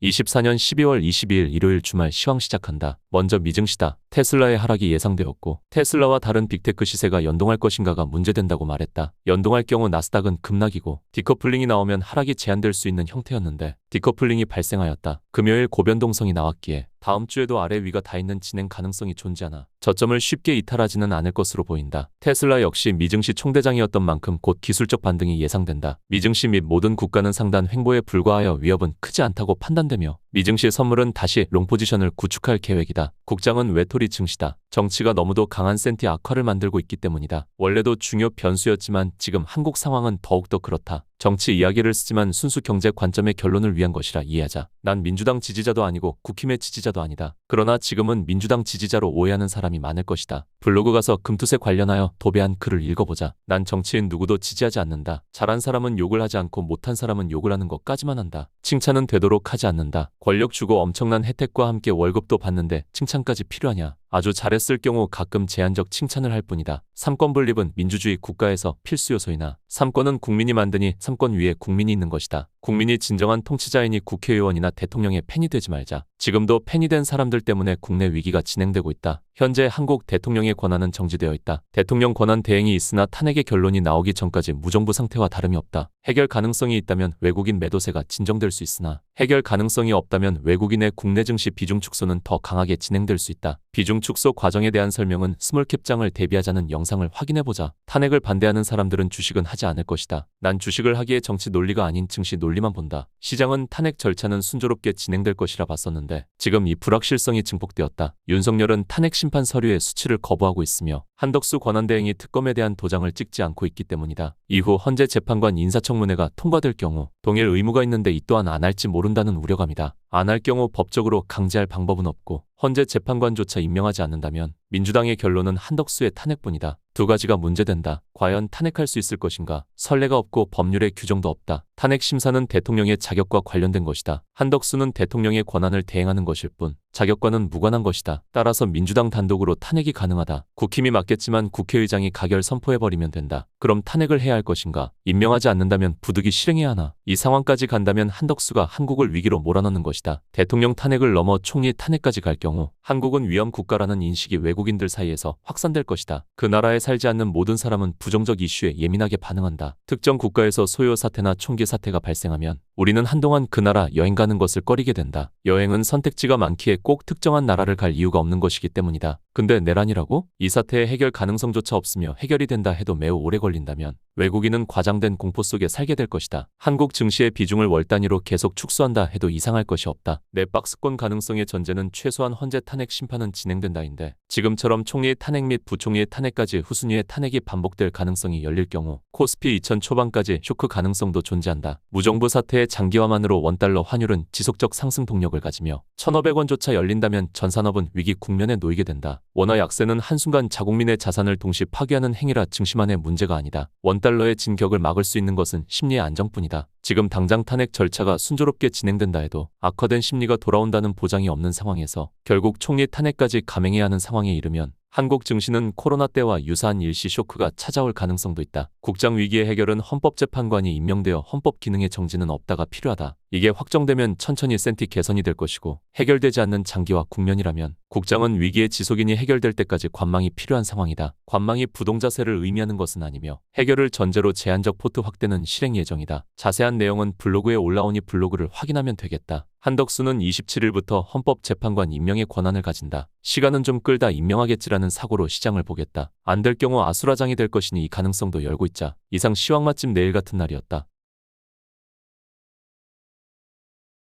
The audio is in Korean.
24년 12월 22일 일요일 주말 시황 시작한다. 먼저 미증시다. 테슬라의 하락이 예상되었고 테슬라와 다른 빅테크 시세가 연동할 것인가가 문제된다고 말했다. 연동할 경우 나스닥은 급락이고 디커플링이 나오면 하락이 제한될 수 있는 형태였는데 디커플링이 발생하였다. 금요일 고변동성이 나왔기에 다음 주에도 아래 위가 다 있는 진행 가능성이 존재하나 저점을 쉽게 이탈하지는 않을 것으로 보인다. 테슬라 역시 미증시 총대장이었던 만큼 곧 기술적 반등이 예상된다. 미증시 및 모든 국가는 상단 횡보에 불과하여 위협은 크지 않다고 판단되며 미증시 선물은 다시 롱포지션을 구축할 계획이다. 국장은 외톨이 증시다. 정치가 너무도 강한 센티 악화를 만들고 있기 때문이다. 원래도 중요 변수였지만 지금 한국 상황은 더욱더 그렇다. 정치 이야기를 쓰지만 순수 경제 관점의 결론을 위한 것이라 이해하자. 난 민주당 지지자도 아니고 국힘의 지지자도 아니다. 그러나 지금은 민주당 지지자로 오해하는 사람이 많을 것이다. 블로그 가서 금투세 관련하여 도배한 글을 읽어보자. 난 정치인 누구도 지지하지 않는다. 잘한 사람은 욕을 하지 않고 못한 사람은 욕을 하는 것까지만 한다. 칭찬은 되도록 하지 않는다. 권력 주고 엄청난 혜택과 함께 월급도 받는데 칭찬까지 필요하냐. 아주 잘했을 경우 가끔 제한적 칭찬을 할 뿐이다. 삼권 분립은 민주주의 국가에서 필수 요소이나 삼권은 국민이 만드니 삼권 위에 국민이 있는 것이다. 국민이 진정한 통치자이니 국회의원이나 대통령의 팬이 되지 말자. 지금도 팬이 된 사람들 때문에 국내 위기가 진행되고 있다. 현재 한국 대통령의 권한은 정지되어 있다. 대통령 권한 대행이 있으나 탄핵의 결론이 나오기 전까지 무정부 상태와 다름이 없다. 해결 가능성이 있다면 외국인 매도세가 진정될 수 있으나 해결 가능성이 없다면 외국인의 국내 증시 비중 축소는 더 강하게 진행될 수 있다. 비중 축소 과정에 대한 설명은 스몰캡장을 대비하자는 영상을 확인해보자. 탄핵을 반대하는 사람들은 주식은 하지 않을 것이다. 난 주식을 하기에 정치 논리가 아닌 증시 논리만 본다. 시장은 탄핵 절차는 순조롭게 진행될 것이라 봤었는데 지금 이 불확실성이 증폭되었다. 윤석열은 탄핵 심판 서류의 수치를 거부하고 있으며 한덕수 권한대행이 특검에 대한 도장을 찍지 않고 있기 때문이다. 이후 헌재 재판관 인사청문회가 통과될 경우 동일 의무가 있는데 이 또한 안 할지 모른다는 우려감이다. 안 할 경우 법적으로 강제할 방법은 없고 헌재 재판관조차 임명하지 않는다면 민주당의 결론은 한덕수의 탄핵뿐이다. 두 가지가 문제된다. 과연 탄핵할 수 있을 것인가? 선례가 없고 법률의 규정도 없다. 탄핵 심사는 대통령의 자격과 관련된 것이다. 한덕수는 대통령의 권한을 대행하는 것일 뿐 자격과는 무관한 것이다. 따라서 민주당 단독으로 탄핵이 가능하다. 국힘이 맞겠지만 국회의장이 가결 선포해버리면 된다. 그럼 탄핵을 해야 할 것인가? 임명하지 않는다면 부득이 실행해야 하나? 이 상황까지 간다면 한덕수가 한국을 위기로 몰아넣는 것이다. 대통령 탄핵을 넘어 총리 탄핵까지 갈 경우 한국은 위험 국가라는 인식이 외국인들 사이에서 확산될 것이다. 그 나라에 살지 않는 모든 사람은 부정적 이슈에 예민하게 반응한다. 특정 국가에서 소요 사태나 총기 사태가 발생하면 우리는 한동안 그 나라 여행 가는 것을 꺼리게 된다. 여행은 선택지가 많기에 꼭 특정한 나라를 갈 이유가 없는 것이기 때문이다. 근데 내란이라고? 이 사태의 해결 가능성조차 없으며 해결이 된다 해도 매우 오래 걸린다면 외국인은 과장된 공포 속에 살게 될 것이다. 한국 증시의 비중을 월 단위로 계속 축소한다 해도 이상할 것이 없다. 내 박스권 가능성의 전제는 최소한 헌재 탄핵 심판은 진행된다인데 지금처럼 총리의 탄핵 및 부총리의 탄핵까지 후순위의 탄핵이 반복될 가능성이 열릴 경우 코스피 2000 초반까지 쇼크 가능성도 존재한다. 무정부 사태의 장기화만으로 원달러 환율은 지속적 상승 동력을 가지며 1,500원조차 열린다면 전산업은 위기 국면에 놓이게 된다. 원화 약세는 한순간 자국민의 자산을 동시 파괴하는 행위라 증시만의 문제가 아니다. 원달러의 진격을 막을 수 있는 것은 심리의 안정뿐이다. 지금 당장 탄핵 절차가 순조롭게 진행된다 해도 악화된 심리가 돌아온다는 보장이 없는 상황에서 결국 총리 탄핵까지 감행해야 하는 상황에 이르면 한국 증시는 코로나 때와 유사한 일시 쇼크가 찾아올 가능성도 있다. 국장 위기의 해결은 헌법재판관이 임명되어 헌법 기능의 정지는 없다가 필요하다. 이게 확정되면 천천히 센티 개선이 될 것이고 해결되지 않는 장기화 국면이라면 국장은 위기의 지속인이 해결될 때까지 관망이 필요한 상황이다. 관망이 부동자세를 의미하는 것은 아니며 해결을 전제로 제한적 포트 확대는 실행 예정이다. 자세한 내용은 블로그에 올라오니 블로그를 확인하면 되겠다. 한덕수는 27일부터 헌법재판관 임명의 권한을 가진다. 시간은 좀 끌다 임명하겠지라는 사고로 시장을 보겠다. 안 될 경우 아수라장이 될 것이니 이 가능성도 열고 있자. 이상 시황 맛집 내일 같은 날이었다.